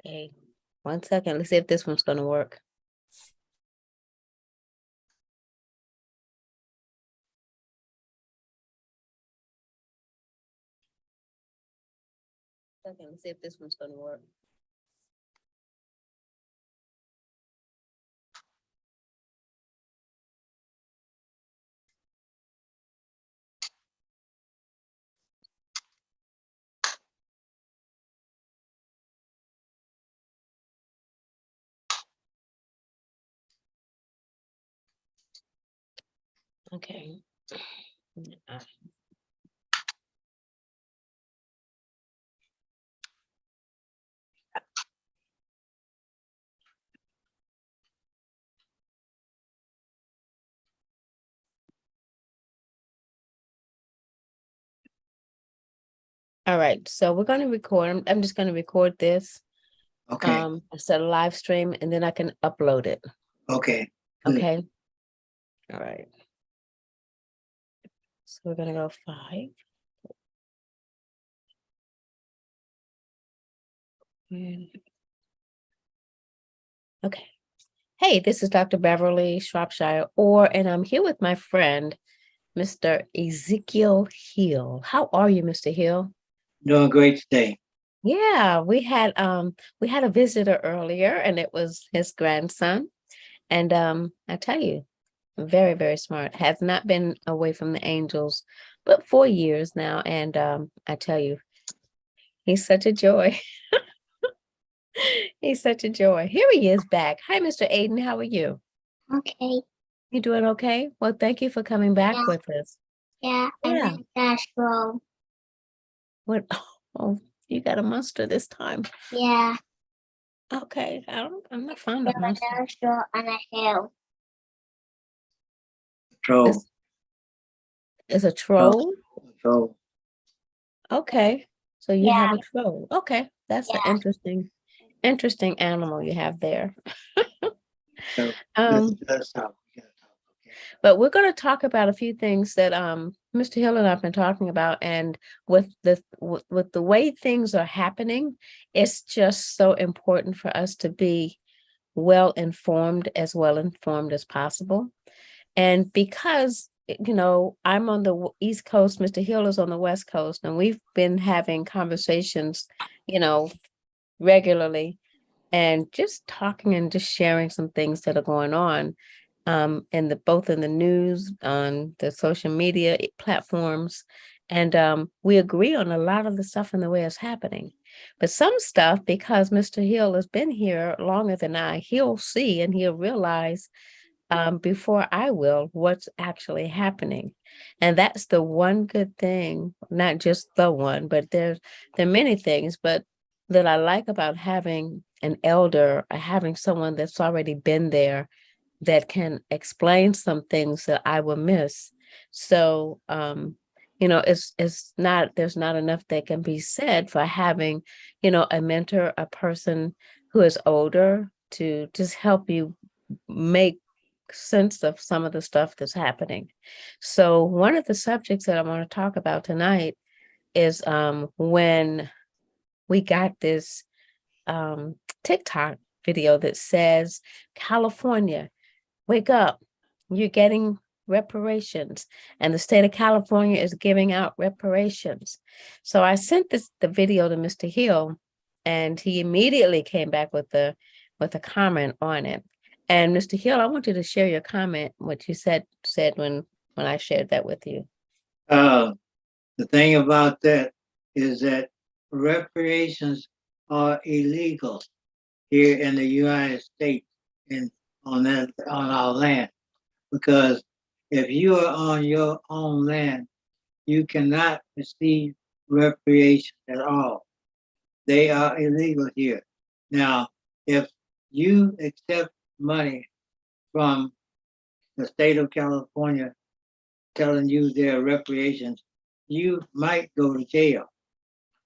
Okay, 1 second. Let's see if this one's gonna work. Second, let's see if this one's gonna work. Okay. All right, so we're gonna record. I'm just gonna record this. Okay, Set a live stream and then I can upload it. okay. Good. Okay. All right. So we're gonna go 5. Okay. Hey, this is Dr. Beverly Shropshire Orr, and I'm here with my friend, Mr. Ezekiel Hill. How are you, Mr. Hill? Doing great today. Yeah, we had a visitor earlier and it was his grandson. And I tell you, very, very smart. Has not been away from the angels, but 4 years now. And I tell you, he's such a joy. He's such a joy. Here he is back. Hi, Mr. Aiden. How are you? Okay. You doing okay? Well, thank you for coming back Yeah. with us. Yeah, Yeah. I'm in Castro. What? Oh, you got a monster this time. Yeah, Okay. I'm not fond I'm of in monsters. Castro on a hill. Troll. It's a troll. Troll. Okay. So you have Yeah, a troll. Okay. That's an yeah. interesting animal you have there. So Um, let's talk. We gotta talk. Okay. but we're going to talk about a few things that Mr. Hill and I've been talking about, and with the way things are happening, it's just so important for us to be well informed as possible. And because I'm on the East Coast, Mr. Hill is on the West Coast, and we've been having conversations, regularly, and just talking and just sharing some things that are going on in the both in the news, on the social media platforms. And we agree on a lot of the stuff and the way it's happening. But some stuff, because Mr. Hill has been here longer than I, he'll see and he'll realize before I will what's actually happening. And that's the one good thing, not just the one, but there are many things, but that I like about having an elder or having someone that's already been there that can explain some things that I will miss. So it's not there's not enough that can be said for having, a mentor, a person who is older to just help you make sense of some of the stuff that's happening. So one of the subjects that I want to talk about tonight is when we got this TikTok video that says, California, wake up, you're getting reparations, and the state of California is giving out reparations. So I sent the video to Mr. Hill, and he immediately came back with a comment on it. And Mr. Hill, I want you to share your comment, what you said when I shared that with you. The thing about that is that reparations are illegal here in the United States and on our land, because if you are on your own land, you cannot receive reparations at all. They are illegal here. Now, if you accept money from the state of California telling you their reparations, you might go to jail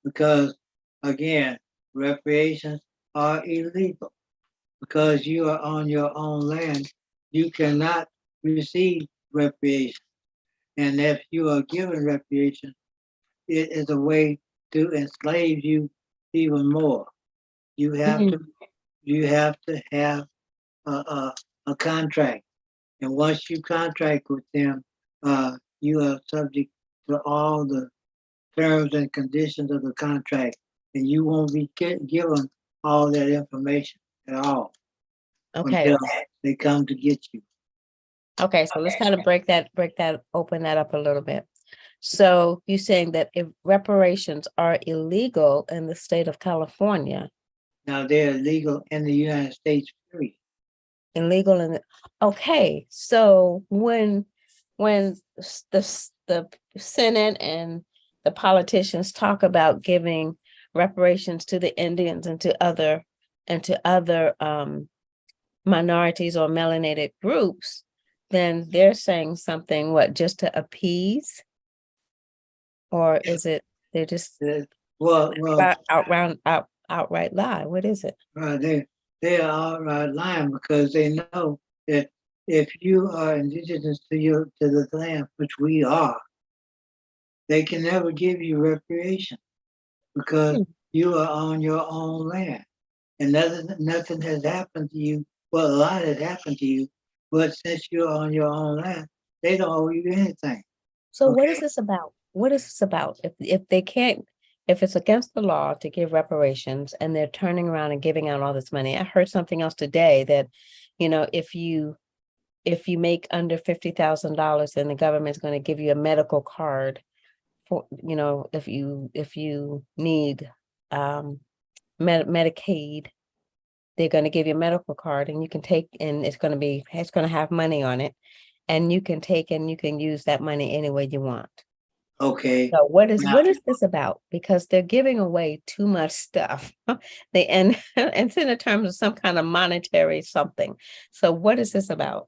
because, again, reparations are illegal. Because you are on your own land, you cannot receive reparations. And if you are given reparations, it is a way to enslave you even more. You have to you have to have a contract. And once you contract with them, you are subject to all the terms and conditions of the contract, and you won't be given all that information at all Okay. until they come to get you. Okay, so let's kind of open that up a little bit. So you're saying that if reparations are illegal in the state of California, Now they're legal in the United States, period. illegal in the, okay, so when the Senate and the politicians talk about giving reparations to the Indians and to other minorities or melanated groups, then they're saying something, what, just to appease? Or is it they're just Well, outright lie? What is it? they are outright lying because they know that if you are indigenous to the land, which we are, they can never give you reparation because Hmm. you are on your own land. And nothing has happened to you. Well, a lot has happened to you, but since you're on your own land, they don't owe you anything. So what is Okay. this about? What is this about? If they can't, if it's against the law to give reparations and they're turning around and giving out all this money. I heard something else today that, if you make under $50,000, then the government's going to give you a medical card for, if you need Medicaid, they're going to give you a medical card and you can take, and it's going to have money on it, and you can take and you can use that money any way you want. Okay. So what is Now, this about? Because they're giving away too much stuff. They and it's in terms of some kind of monetary something. So what is this about?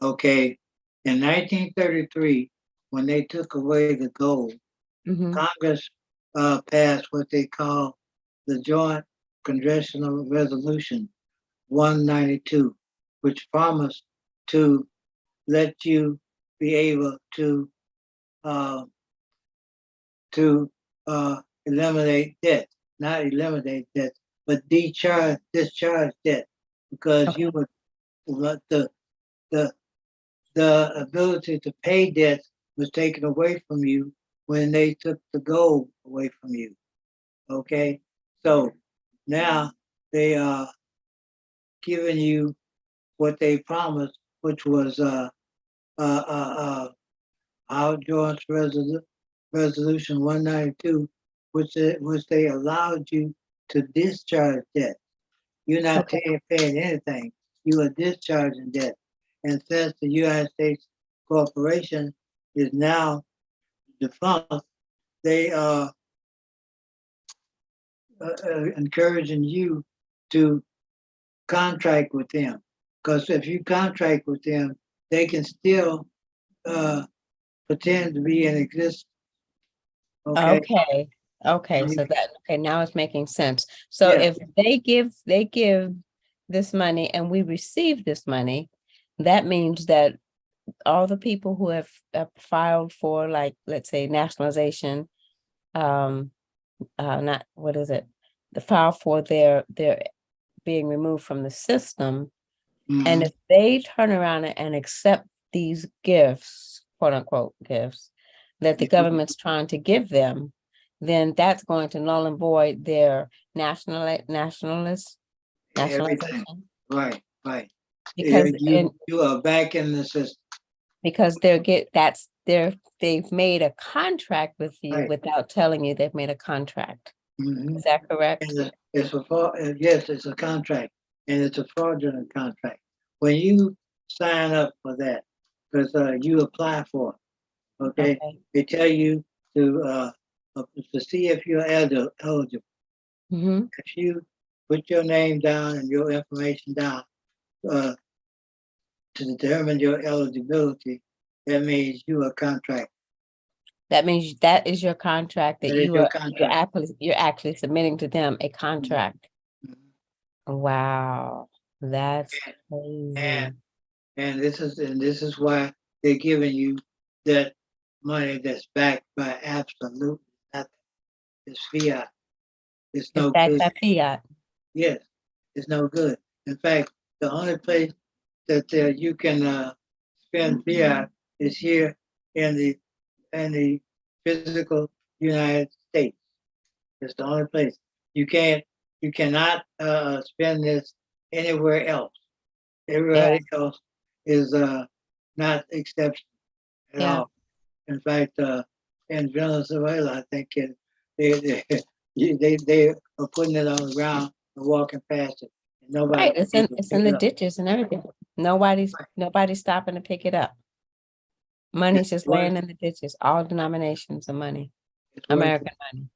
okay. In 1933, when they took away the gold, Hmm. Congress passed what they call the Joint Congressional Resolution 192, which promised to let you be able uh, to eliminate debt, not eliminate debt, but discharge debt, because Okay. you would the the the ability to pay debt was taken away from you when they took the gold away from you. Okay, so now they are giving you what they promised, which was House Joint Resolution 192, which they allowed you to discharge debt. You're not Okay. paying anything. You are discharging debt. And since the United States corporation is now defunct, they are encouraging you to contract with them. Because if you contract with them, they can still uh, pretend to be in existence. Okay. Okay. Okay. Okay, now it's making sense. So Yeah. if they give this money and we receive this money, that means that all the people who have filed for, like, let's say, nationalization, um, not, what is it? The file for their being removed from the system. And Mhm. if they turn around and accept these gifts, quote unquote gifts, that the government's trying to give them, then that's going to null and void their nationalization, Everything. Right. Right. because and You are back in the system. because they've made a contract with you Right. without telling you they've made a contract. Mhm. Is that correct? And yes, it's a contract, and it's a fraudulent contract. When you sign up for that, because you apply for it, okay, Okay. they tell you to see if you're eligible. Hmm. If you put your name down and your information down uh, to determine your eligibility, that means you are contract. That means that is your contract, that That is your you're contract. actually submitting to them a Mhm. contract. Wow, that's And crazy. this is why they're giving you that money that's backed by absolutely nothing. It's fiat. It's It's no backed good. by fiat. Yes, it's no good. In fact, the only place that you can spend fiat is here in the physical United States. It's the only place you cannot spend this anywhere else. Yeah, Everybody else is not exception at yeah. all. In fact, in Venezuela, I think they, they they are putting it on the ground and walking past it, and nobody Right. can even It's pick in it the up. ditches and everything. Nobody's stopping to pick it up. Money's It's just worse. laying in the ditches, all denominations of money, It's worse. American money.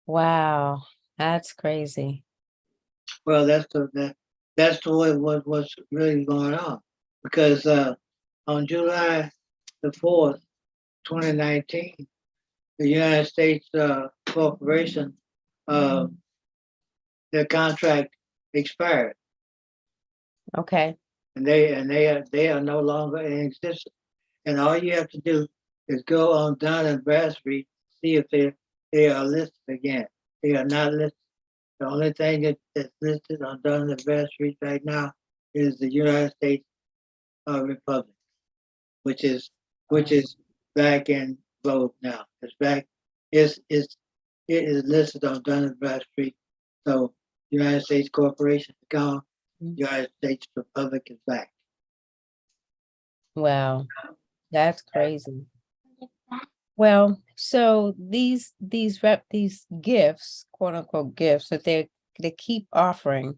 Wow, that's crazy. Well, that's the way what's really going on, because on July 4th, 2019, the United States corporation, uh, their contract expired, Okay. and they are no longer in existence. And all you have to do is go on Dun and Bradstreet, see if they are listed again. They are not listed. The only thing that's listed on Dun and Bradstreet right now is the United States Republic, which is which is back in vogue now. It's back. It is listed on Dun and Bradstreet. So United States Corporation is gone. Mhm. United States Republic is back. Wow, that's crazy. Well, so these gifts, quote unquote gifts that they keep offering,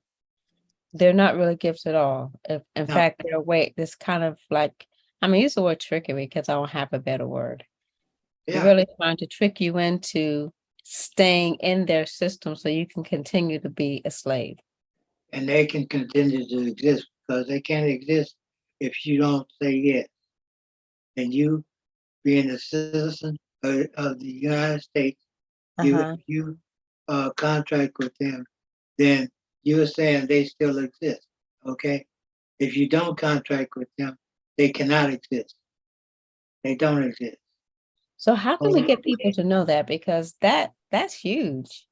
they're not really gifts at all. If in Now, fact they're a way, this kind of like, I'm gonna use the word trickery because I don't have a better word. They're yeah, really trying to trick you into staying in their system so you can continue to be a slave. and they can continue to exist because they can't exist if you don't say yes. And you, being a citizen of the United States, Uh-huh. you contract with them, then you're saying they still exist. Okay, if you don't contract with them, they cannot exist. They don't exist. So how can we Only- get people to know that? Because that's huge.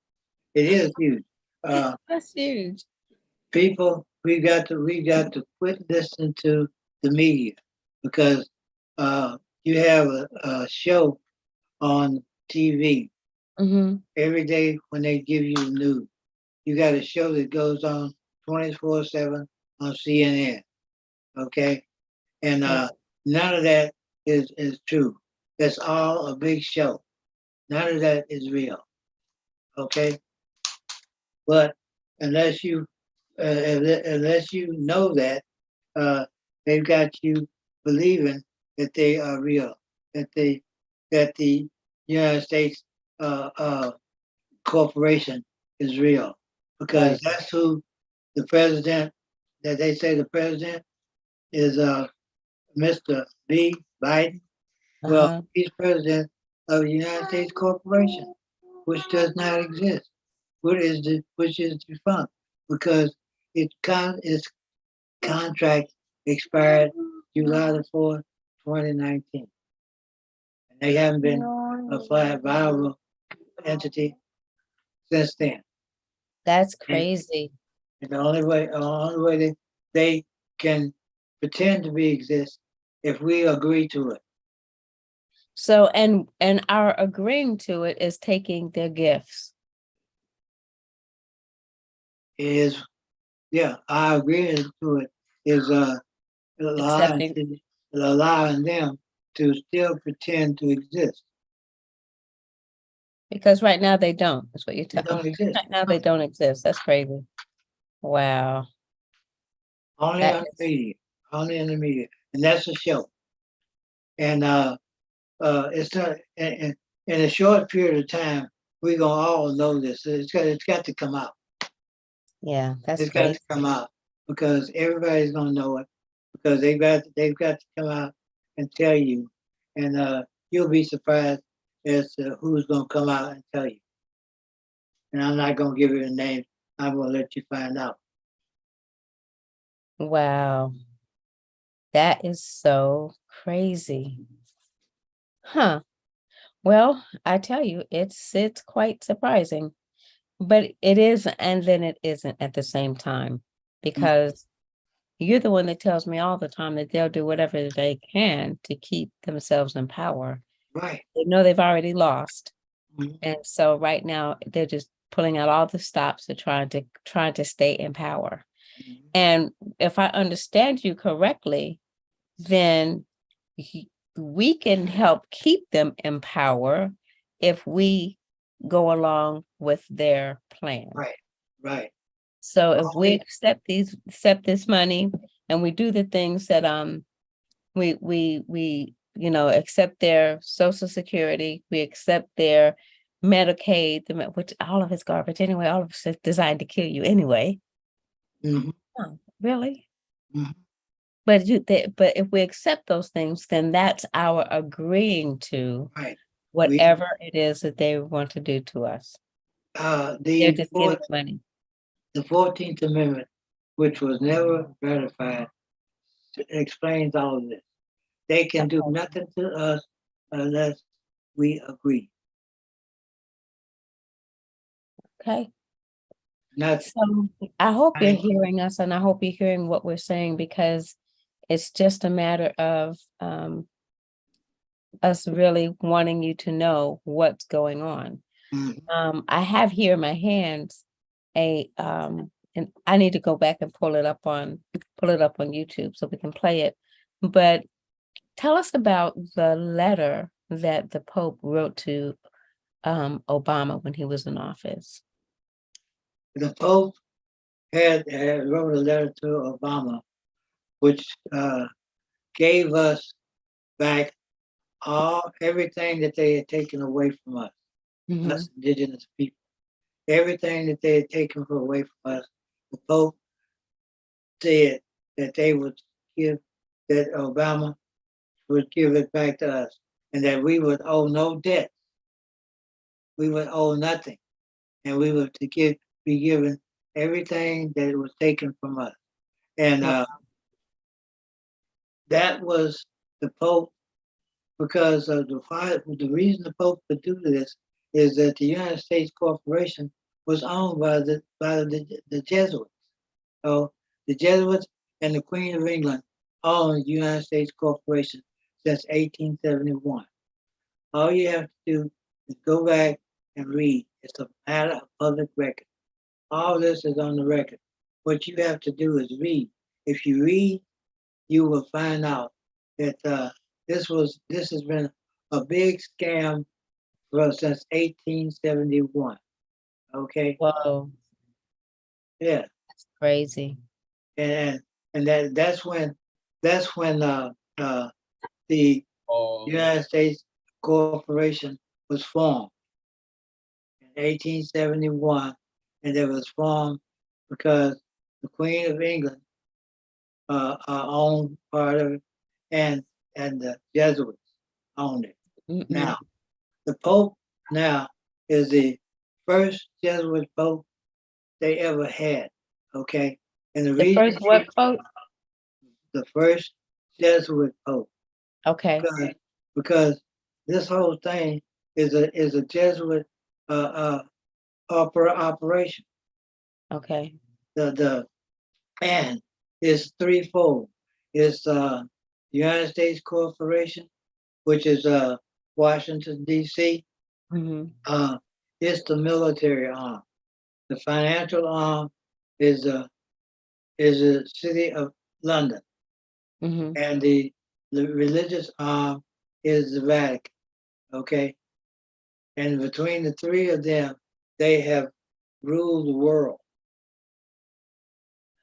It is huge. Uh, That's huge. People, we got to quit listening to the media, because you have a show on TV Mm-hmm. every day when they give you the news. You got a show that goes on 24/7 on CNN. Okay, and Yeah. none of that is true. That's all a big show. None of that is real. Okay, but unless you unless you know that, uh, they've got you believing that they are real, that the United States corporation is real, because Right. that's who the president, that they say the president is Mr. B. Biden. Well, Uh-huh. he's president of the United States corporation, which does not exist, which is defunct, because its contract expired July 4th, 2019. And they haven't been a viable entity since then. That's And crazy. the only way they can pretend to be exist if we agree to it. So and our agreeing to it is taking their gifts. Is Yeah, I agree to it, is allowing Accepting allowing them to still pretend to exist. because right now they don't. That's what you're They telling. don't exist. Right now they don't exist. That's crazy. Wow. Only That on the is media. Only in the media. And that's a show. And it's not in a short period of time, we're gonna all know this. It's got to come out. yeah, that's It's got crazy. to come out, because everybody's gonna know it, because they've got to come out and tell you, and you'll be surprised as to who's gonna come out and tell you. And I'm not gonna give you a name. I'm gonna let you find out. Wow. That is so crazy. Huh. Well, I tell you, it's quite surprising. But it is, and then it isn't at the same time, because you're the one that tells me all the time that they'll do whatever they can to keep themselves in power. Right. They know they've already lost. Mhm. And so right now they're just pulling out all the stops to trying to stay in power. Mhm. And if I understand you correctly, then we can help keep them in power if we go along with their plan. Right. Right. So if we Only- accept this money and we do the things that we accept their social security, we accept their Medicaid, which all of it's garbage anyway, all of it's designed to kill you anyway. Mhm. Oh, really? Mhm. But if we accept those things, then that's our agreeing to Right. We whatever it is that they want to do to us. They're the just getting fourth, money. the 14th Amendment, which was never ratified, explains all of this. They can do nothing to us unless we agree. Okay. Nothing. So I hope you're Right. hearing us, and I hope you're hearing what we're saying, because it's just a matter of us really wanting you to know what's going on. Mhm. I have here in my hands and I need to go back and pull it up on YouTube so we can play it. But tell us about the letter that the Pope wrote to Obama when he was in office. The Pope had wrote a letter to Obama, which gave us back everything that they had taken away from us, Mhm. us indigenous people. Everything that they had taken away from us, the Pope said that they would give, that Obama would give it back to us, and that we would owe no debt. We would owe nothing, and we were to be given everything that was taken from us. And Wow. that was the Pope, because of the reason the Pope could do this is that the United States Corporation was owned by the Jesuits. So the Jesuits and the Queen of England owned the United States Corporation since 1871. All you have to do is go back and read. It's a matter of public record. All this is on the record. What you have to do is read. If you read, you will find out that this has been a big scam since 1871. Okay, Whoa, yeah, crazy. and that's when the United States Corporation was formed in 1871, and it was formed because the Queen of England owned part of it, and the Jesuits owned it. Mm-mm. Now, the Pope now is the first Jesuit Pope they ever had. Okay, and the The reason first what vote? the first Jesuit Pope, Okay, because because this whole thing is a Jesuit uh, operation. okay. The and it's threefold. It's United States Corporation, which is Washington D.C. Mm-hmm. Uh, it's the military arm. The financial arm is the city of London, Mm-hmm. and the religious arm is the Vatican. Okay, and between the three of them, they have ruled the world.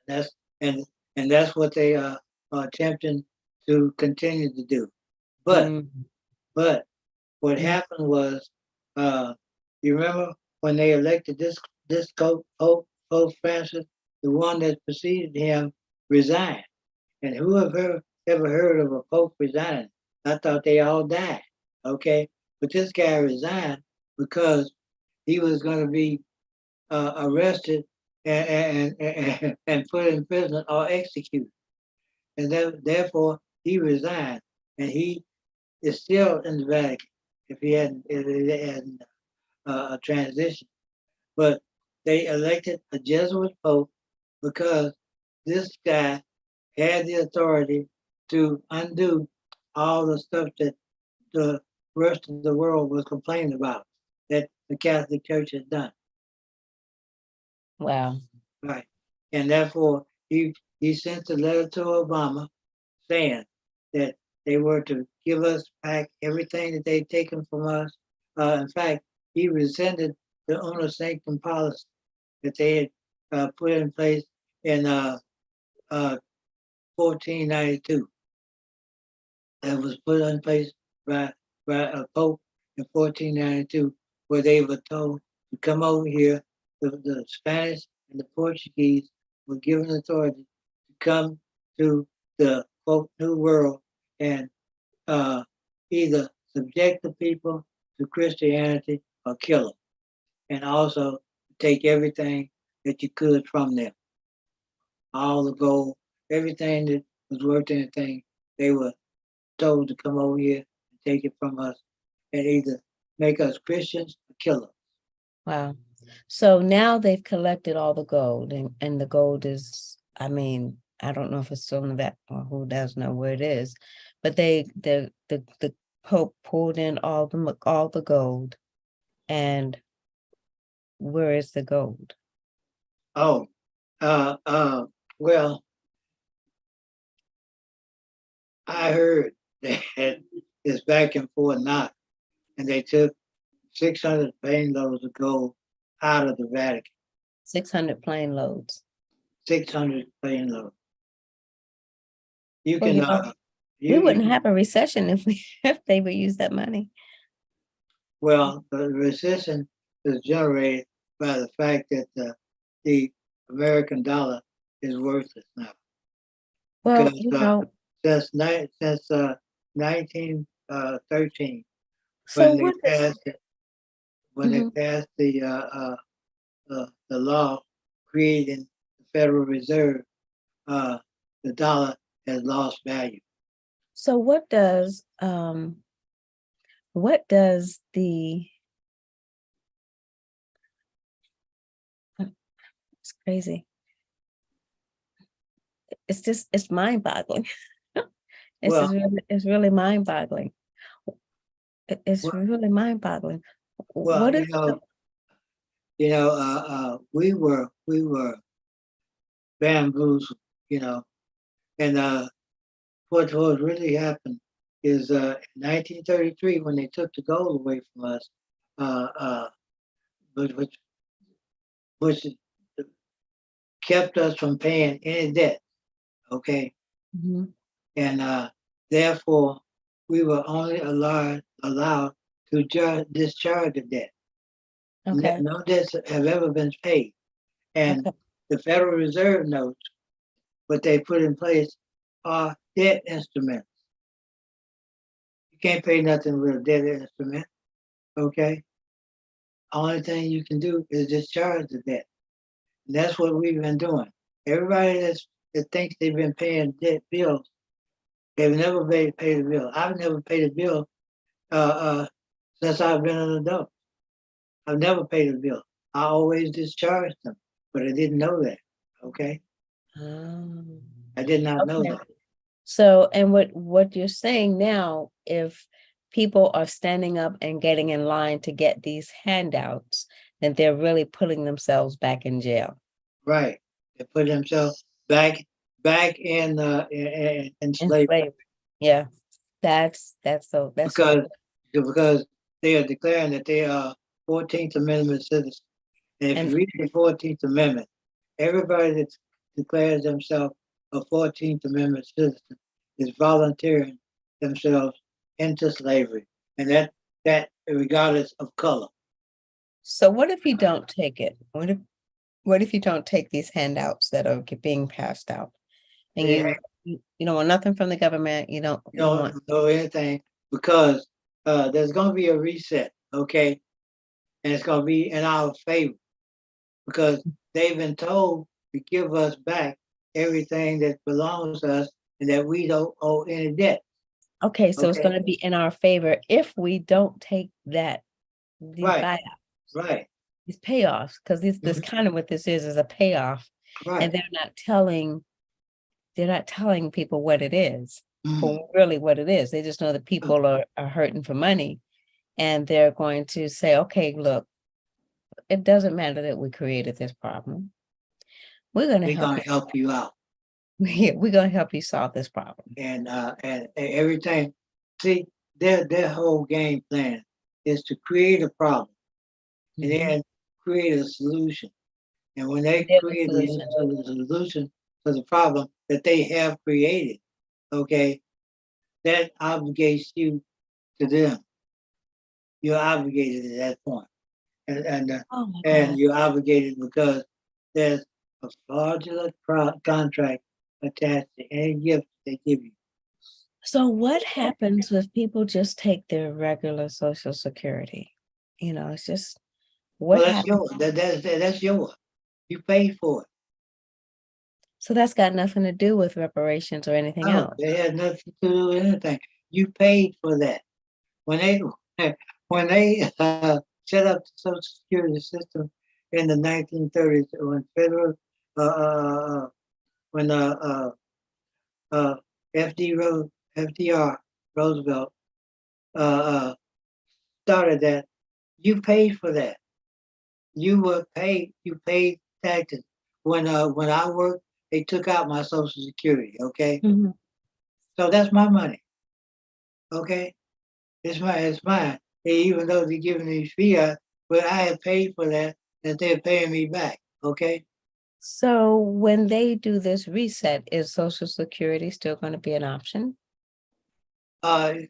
That's and and that's what they are attempting to continue to do. But Mm-hmm. but what happened was, uh, you remember when they elected this Pope Francis, the one that preceded him resigned. And who ever heard of a Pope resigning? I thought they all died. Okay, but this guy resigned because he was going to be arrested and put in prison or executed, and therefore he resigned, and he is still in the Vatican if he hadn't a transition. But they elected a Jesuit Pope because this guy had the authority to undo all the stuff that the rest of the world was complaining about that the Catholic Church had done. Wow. Right. And therefore, he sent a letter to Obama saying that they were to give us back everything that they'd taken from us. In fact, he rescinded the Una Sanctum policy that they had put in place in 1492. That was put in place by a Pope in 1492, where they were told to come over here. The Spanish and the Portuguese were given authority to come to the quote New World and either subject the people to Christianity or kill them, and also take everything that you could from them, all the gold, everything that was worth anything. They were told to come over here and take it from us and either make us Christians or kill us. Wow. So now they've collected all the gold, and the gold is, I mean, I don't know if it's still in the back or who does know where it is, but the Pope pulled in all the gold, and where is the gold? Oh, well, I heard that it's back and forth not, and they took 600 plane loads of gold out of the Vatican. 600 plane loads. 600 plane loads. You Well, can, you know, we wouldn't have a recession if if they would use that money. well, the recession is generated by the fact that the American dollar is worthless now. Well, Because you know, since 1913, so when they what is passed it, when they mhm. passed the law creating the Federal Reserve, the dollar has lost value. So what does the it's crazy. It's mind-boggling. Well, It's really mind-boggling. It's well, really mind-boggling. well, What is the we were bamboozled, and what really happened is in 1933 when they took the gold away from us, uh, uh, which which kept us from paying any debt. Okay, Mhm. and therefore we were only allowed to discharge the debt. Okay, No debts have ever been paid, and okay. the Federal Reserve notes what they put in place are debt instruments. You can't pay nothing with a debt instrument. Okay, only thing you can do is discharge the debt. And that's what we've been doing. Everybody that thinks they've been paying debt bills, they've never paid a bill. I've never paid a bill uh, uh, since I've been an adult. I've never paid a bill. I always discharged them, but I didn't know that. Okay, Um, I did not know okay. that. So, and what you're saying now, if people are standing up and getting in line to get these handouts, then they're really putting themselves back in jail. Right? They put themselves back in In slavery slavery. Yeah, that's so because because they are declaring that they are 14th Amendment citizens. And if and you read the 14th Amendment, everybody that declares themselves a 14th Amendment citizen is volunteering themselves into slavery, and that regardless of color. so what if you don't take it? What if you don't take these handouts that are being passed out and They you don't want nothing from the government, you want don't know anything because there's going to be a reset, okay, and it's going to be in our favor because they've been told to give us back everything that belongs to us and that we don't owe any debt. okay, so it's Okay, going to be in our favor if we don't take these right, buyouts. right. these payoffs, because this Mhm. kind of what this is a payoff, and Right. they're not telling people what it is, Mhm. for really what it is. They just know that people are hurting for money, and they're going to say, okay, look, it doesn't matter that we created this problem. We're going to We're help gonna you. help you out. We're going to help you solve this problem. And everything. See, their whole game plan is to create a problem and Mhm. then create a solution. And when they They're the create solution. a solution to the problem that they have created, okay, that obligates you to them. You're obligated at that point, Oh my and God. you're obligated because there's a fraudulent contract attached to any gift they give you. So what happens if people just take their regular Social Security? It's just what Well, that's happens. yours. That's yours. You paid for it. So that's got nothing to do with reparations or anything No, else. it had nothing to do with anything. You paid for that. When they when they set up the Social Security system in the 1930s, when federal when uh, FDR Roosevelt uh, uh, started that, you paid for that. You were paid. You paid taxes. When I worked, they took out my Social Security. Okay, Mhm. so that's my money. Okay, it's mine. Even though they're giving me fiat, but I have paid for that. That they're paying me back. Okay, So when they do this reset, is Social Security still going to be an option?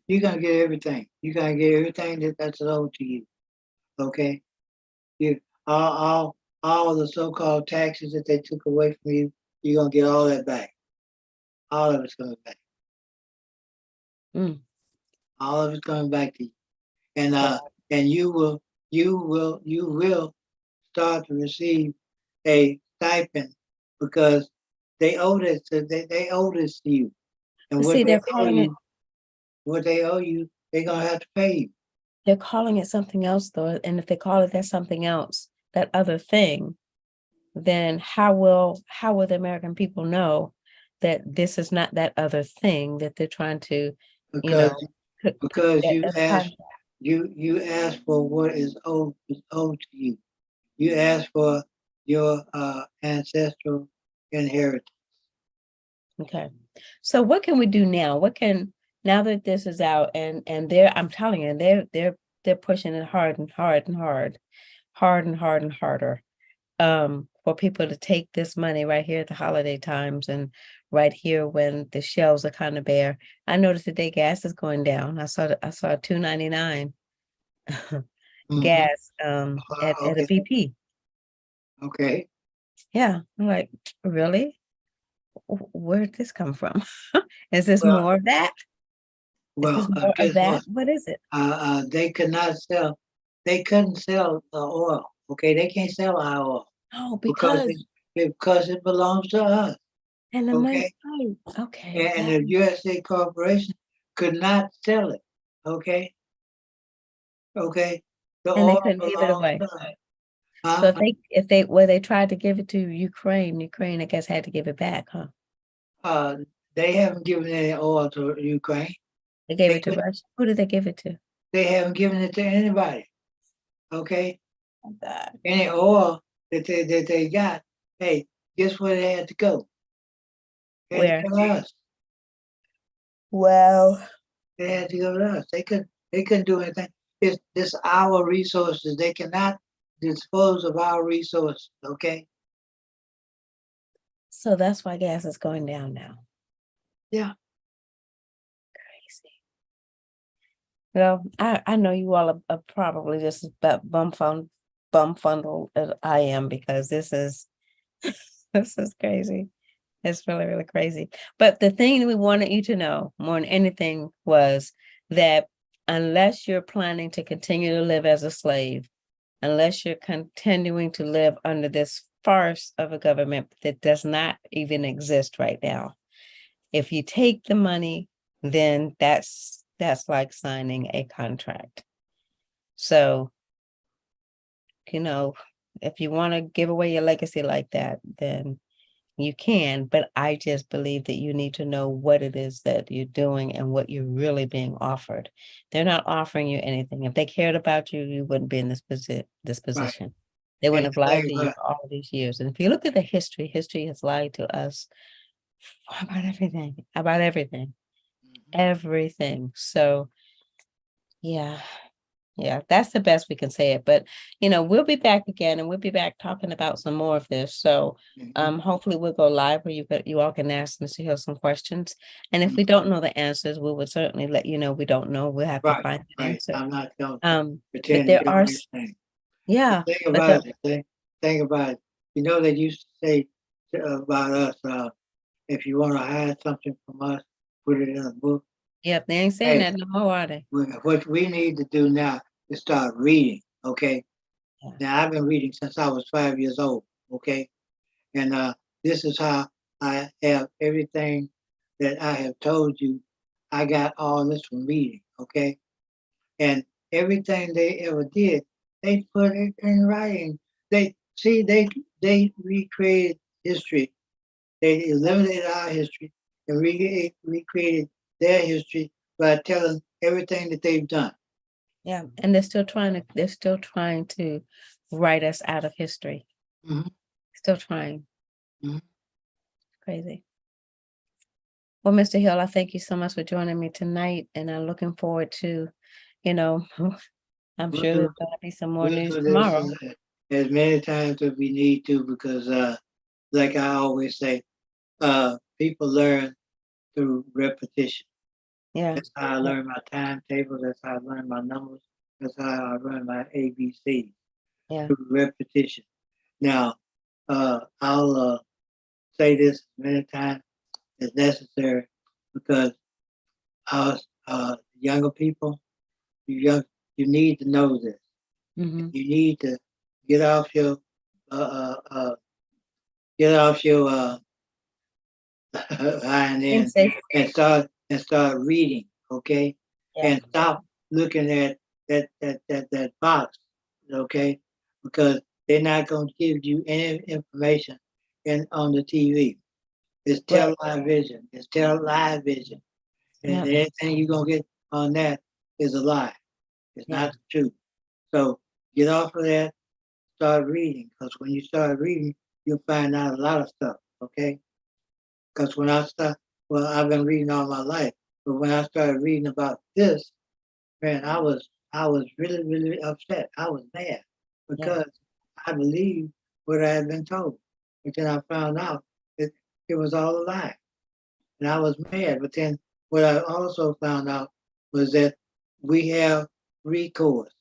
you're gonna get everything. You're gonna get everything that's owed to you. Okay, you all the so-called taxes that they took away from you, you're gonna get all that back. All of it's coming back. Mm, All of it's coming back to you. And wow. and you will start to receive a stipend because they owe this to you. And But see, what they owe you, they're gonna have to pay you. they're calling it something else though. And if they call it that something else, that other thing, then how will the American people know that this is not that other thing that they're trying to, you know, because put because that as contract? you ask for what is owed to you. You ask for your ancestral inheritance. Okay. So what can we do now? Now that this is out, and I'm telling you, they're pushing it hard and hard and hard, hard and hard and harder, for people to take this money right here at the holiday times, and right here when the shelves are kind of bare. I noticed today gas is going down. I saw 2.99 Mm-hmm. gas at a Okay. BP. Okay. Yeah. I'm like, really? Where did this come from? Is this Well, more of that? Is this more of guess that? what? What is it? They could not sell. They couldn't sell the oil. Okay, they can't sell our oil Oh, because because it belongs to us. and the money. Okay, Oh, okay. and That the USA corporation could not sell it. Okay, okay, the and they oil couldn't give it belongs away. to us. So Huh? if they tried to give it to Ukraine, I guess had to give it back, huh? Uh, they haven't given any oil to Ukraine. They gave They it to could. Russia. Who did they give it to? They haven't given it to anybody. Okay, Oh God. any oil that they got. Hey, guess where they had to go? They had to Where? go to us. Well, They had to go to us. They couldn't do anything. It's our resources. They cannot dispose of our resources. Okay. so that's why gas is going down now. Yeah. Crazy. Well, I know you all are probably just about bumfuddled as I am, because this is this is crazy. It's really, really crazy. But the thing we wanted you to know more than anything was that unless you're planning to continue to live as a slave, unless you're continuing to live under this farce of a government that does not even exist right now, if you take the money, then that's like signing a contract. So you know, if you want to give away your legacy like that, then you can, but I just believe that you need to know what it is that you're doing and what you're really being offered. They're not offering you anything. If they cared about you, you wouldn't be in this Right. position. They And wouldn't have lied the to thing you about for all of these years. And if you look at the history has lied to us about everything, Mhm. everything. So yeah. Yeah, that's the best we can say it. But we'll be back again and we'll be back talking about some more of this. So Mhm. hopefully we'll go live where you all can ask Mr. Hill some questions. And if Mhm. we don't know the answers, we would certainly let you know we don't know. We'll have to Right, find an right. answer. I'm not going to But pretend to there know are anything. The yeah, thing but about it, thing about it, they used to say about us, if you want to hide something from us, put it in a book. yep, they ain't saying Hey, that no more, are they? what we need to do now is start reading, okay? Yeah. Now, I've been reading since I was 5 years old, okay? And this is how I have everything that I have told you. I got all this from reading, okay? And everything they ever did, they put it in writing. They see they recreated history. They eliminated our history and recreated their history by telling everything that they've done. Yeah. And they're still trying to write us out of history. Mhm, Still trying. mhm. Crazy. Well, Mr. Hill, I thank you so much for joining me tonight, and I'm looking forward to, you know, I'm We'll sure do there's going to be some more we'll news do this tomorrow. as many times as we need to because, like I always say, people learn through repetition. Yeah, That's how I yeah, learn my timetable. That's how I learn my numbers. That's how I learn my ABC yeah, through repetition. Now, I'll say this as many times as necessary because us younger people, you young, you need to know this. hmm You need to get off your uh, uh, uh, get off your hind and end say, and start reading, okay? yeah, And stop looking at that box, okay? Because they're not going to give you any information on the TV. It's right, television. It's television. And yeah, anything you're gonna get on that is a lie. It's yeah, not the truth. So get off of that, start reading. Because when you start reading, you'll find out a lot of stuff. Okay. Because when I start, well, I've been reading all my life, but when I started reading about this, man, I was really, really upset. I was mad yeah, because I believed what I had been told. But then I found out that it was all a lie. And I was mad. But then what I also found out was that we have recourse.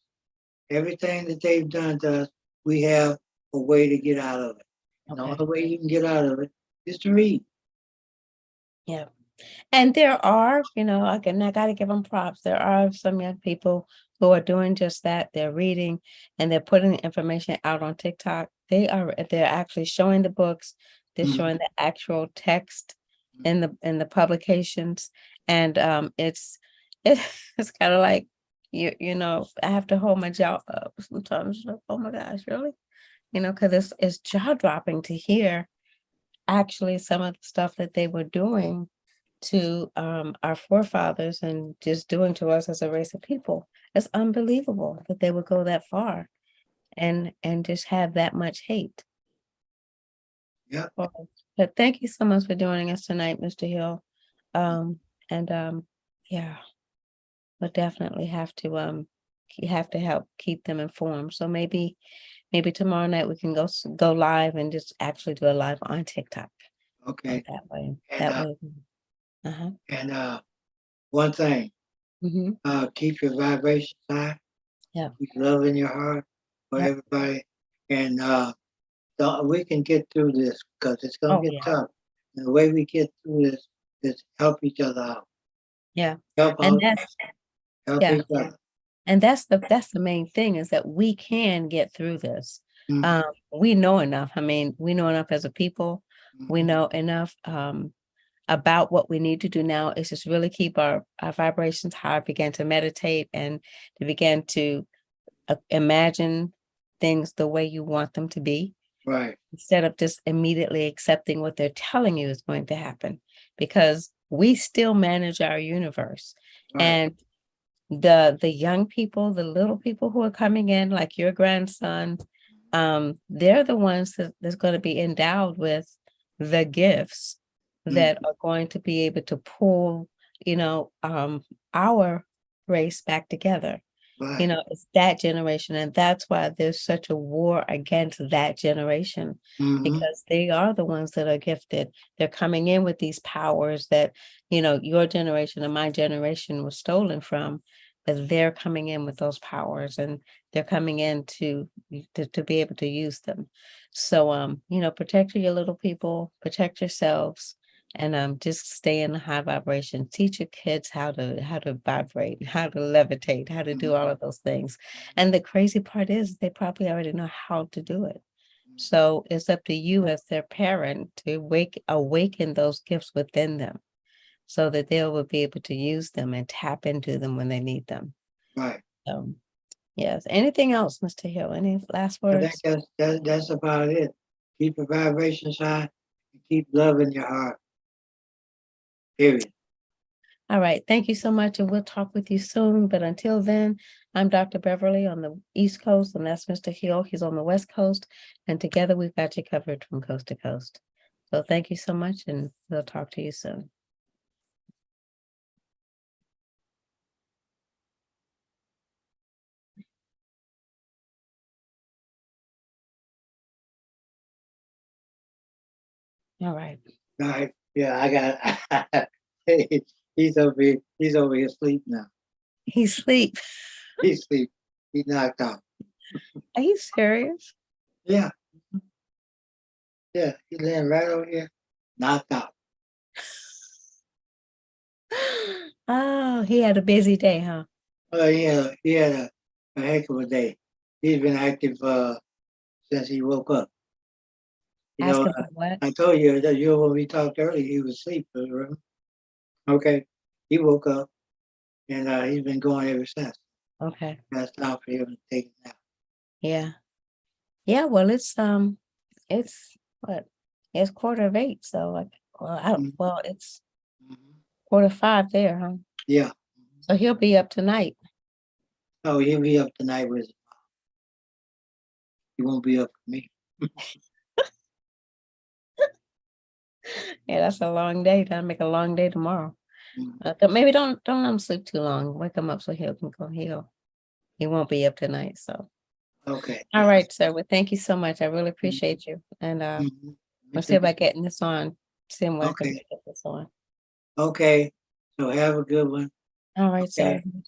Everything that they've done to us, we have a way to get out of it. And the okay, only way you can get out of it is to read. yeah. And there are, again, I got to give them props. There are some young people who are doing just that. They're reading and they're putting information out on TikTok. They're actually showing the books. They're Mhm, showing the actual text in the publications. And it, it's kind of like I have to hold my jaw up sometimes. Like, oh my gosh, really? Because it's jaw dropping to hear actually some of the stuff that they were doing to our forefathers and just doing to us as a race of people. It's unbelievable that they would go that far and just have that much hate. Yep. Well, but thank you so much for joining us tonight, Mr. Hill. And yeah, we'll definitely have to help keep them informed. So maybe tomorrow night we can go live and just actually do a live on TikTok. And Okay. that way, And that way. Uh-huh. one thing, Hmm. keep your vibrations high. Yeah. Keep love in your heart for Yep. everybody. And so we can get through this because it's gonna Oh get yeah. tough. And the way we get through this is help each other out. Yeah. Help And out, that's help yeah. each other. And that's the main thing is that we can get through this. Mhm, We know enough. I mean, we know enough as a people. We mhm. know enough about what we need to do now is just really keep our vibrations high, begin to meditate and to begin to imagine things the way you want them to be, Right. instead of just immediately accepting what they're telling you is going to happen, because we still manage our universe. Right. And the young people, the little people who are coming in, like your grandson, they're the ones that's going to be endowed with the gifts that are going to be able to pull, our race back together. Right. It's that generation, and that's why there's such a war against that generation, because they are the ones that are gifted. They're coming in with these powers that, your generation and my generation was stolen from, but they're coming in with those powers, and they're coming in to be able to use them. So, protect your little people, protect yourselves, and just stay in the high vibration. Teach your kids how to vibrate, how to levitate, how to do all of those things. And the crazy part is they probably already know how to do it. So it's up to you as their parent to awaken those gifts within them, so that they will be able to use them and tap into them when they need them. Right. So yes. Anything else, Mr. Hill? Any last I think words? that's about it. Keep the vibrations high and keep love in your heart. Period. All right. Thank you so much. And we'll talk with you soon. But until then, I'm Dr. Beverly on the East Coast, and that's Mr. Hill. He's on the West Coast. And together we've got you covered from coast to coast. So thank you so much, and we'll talk to you soon. All right. All right. Yeah, I got he's over here asleep now. He's asleep. He's asleep. He's knocked out. Are you serious? Yeah. Yeah. He's laying right over here, knocked out. Oh, he had a busy day, huh? Well, he had a heck of a day. He's been active since he woke up. You know, Asking for what? I told you that when we talked earlier, he was asleep. Remember? Okay. He woke up and he's been going ever since. Okay. That's time for him to take a nap. Yeah. Yeah. Well, it's what? It's 7:45. So like, Mhm. it's Mhm. 4:45 there, huh? Yeah. So he'll be up tonight. Oh, he'll be up tonight with his mom. He won't be up with me. Yeah, that's a long day. That'll make a long day tomorrow. Mhm. Maybe don't let him sleep too long. Wake him up so he can go. He won't be up tonight. So Okay. all right, sir. Well, thank you so much. I really Mhm. appreciate you. And Mhm. Me we'll see too. about getting this on. See when I can Okay. get this on. Okay. So have a good one. All right, sir. Okay. You too.